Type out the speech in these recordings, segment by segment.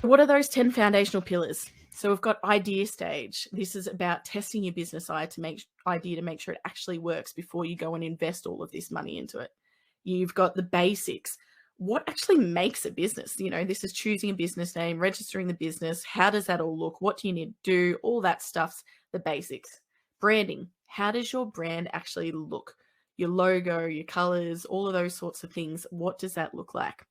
What are those 10 foundational pillars? So we've got idea stage. This is about testing your business idea to make sure it actually works before you go and invest all of this money into it. You've got the basics. What actually makes a business? This is choosing a business name, registering the business. How does that all look? What do you need to do? All that stuff's the basics. Branding. How does your brand actually look? Your logo, your colors, all of those sorts of things. What does that look like?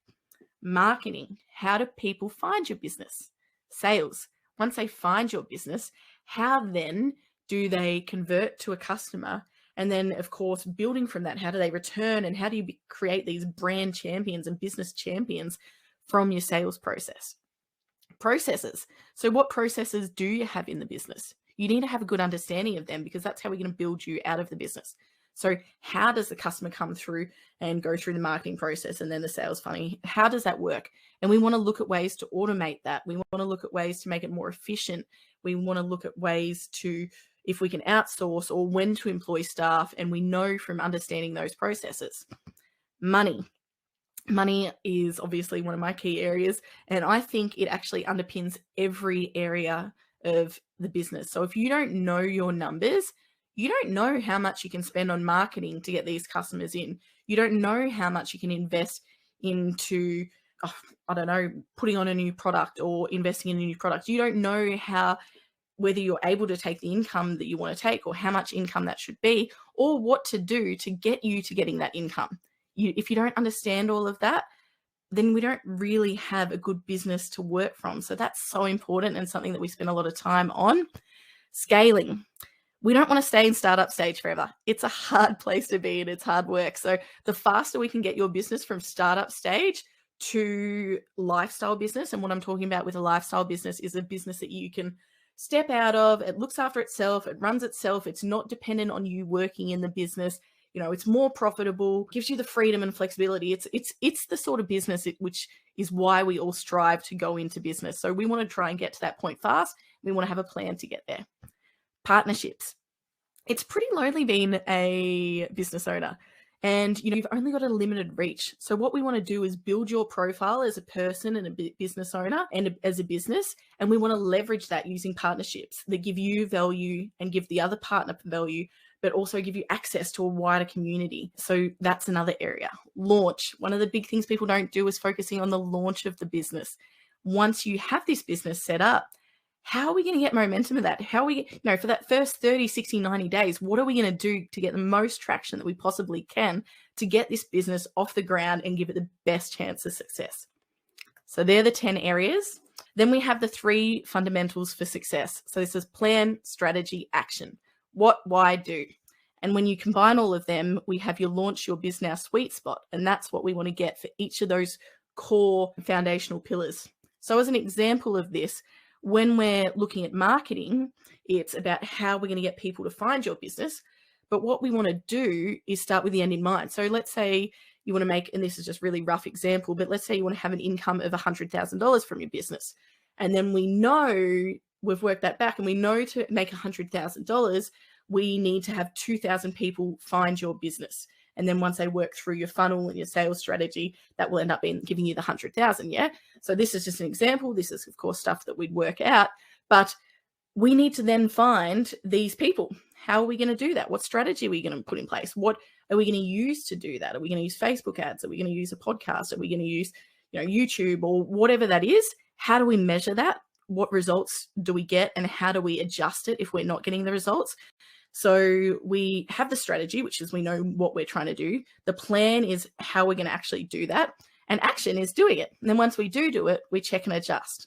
Marketing. How do people find your business? Sales. Once they find your business, how then do they convert to a customer? And then, of course, building from that, how do they return, and how do you create these brand champions and business champions from your sales process? Processes. So what processes do you have in the business? You need to have a good understanding of them, because that's how we're going to build you out of the business. So how does the customer come through and go through the marketing process and then the sales funnel? How does that work? And we want to look at ways to automate that. We want to look at ways to make it more efficient. We want to look at ways to, if we can outsource or when to employ staff, and we know from understanding those processes. Money. Money is obviously one of my key areas, and I think it actually underpins every area of the business. So if you don't know your numbers, you don't know how much you can spend on marketing to get these customers in. You don't know how much you can invest into, putting on a new product or investing in a new product. You don't know whether you're able to take the income that you want to take, or how much income that should be, or what to do to get you to getting that income. If you don't understand all of that, then we don't really have a good business to work from. So that's so important, and something that we spend a lot of time on. Scaling. We don't want to stay in startup stage forever. It's a hard place to be, and it's hard work. So the faster we can get your business from startup stage to lifestyle business, and what I'm talking about with a lifestyle business is a business that you can step out of. It looks after itself. It runs itself. It's not dependent on you working in the business. It's more profitable, gives you the freedom and flexibility. It's the sort of business which is why we all strive to go into business. So we want to try and get to that point fast. We want to have a plan to get there. Partnerships. It's pretty lonely being a business owner, and you've only got a limited reach. So what we want to do is build your profile as a person and a business owner and as a business, and we want to leverage that using partnerships that give you value and give the other partner value, but also give you access to a wider community. So that's another area. Launch. One of the big things people don't do is focusing on the launch of the business. Once you have this business set up, how are we going to get momentum of that? How are we, for that first 30, 60, 90 days, what are we going to do to get the most traction that we possibly can to get this business off the ground and give it the best chance of success? So they're the 10 areas. Then we have the 3 fundamentals for success. So this is plan, strategy, action. What, why, do. And when you combine all of them, we have your Launch Your Biz Now sweet spot. And that's what we want to get for each of those core foundational pillars. So as an example of this, when we're looking at marketing, it's about how we're going to get people to find your business. But what we want to do is start with the end in mind. So let's say you want to make, and this is just really rough example, but let's say you want to have an income of $100,000 from your business. And then we know, we've worked that back, and we know to make $100,000, we need to have 2,000 people find your business. And then once they work through your funnel and your sales strategy, that will end up giving you the 100,000. Yeah. So this is just an example. This is, of course, stuff that we'd work out, but we need to then find these people. How are we going to do that? What strategy are we going to put in place? What are we going to use to do that? Are we going to use Facebook ads? Are we going to use a podcast? Are we going to use, YouTube or whatever that is? How do we measure that? What results do we get, and how do we adjust it if we're not getting the results? So we have the strategy, which is we know what we're trying to do. The plan is how we're going to actually do that. And action is doing it. And then once we do it, we check and adjust.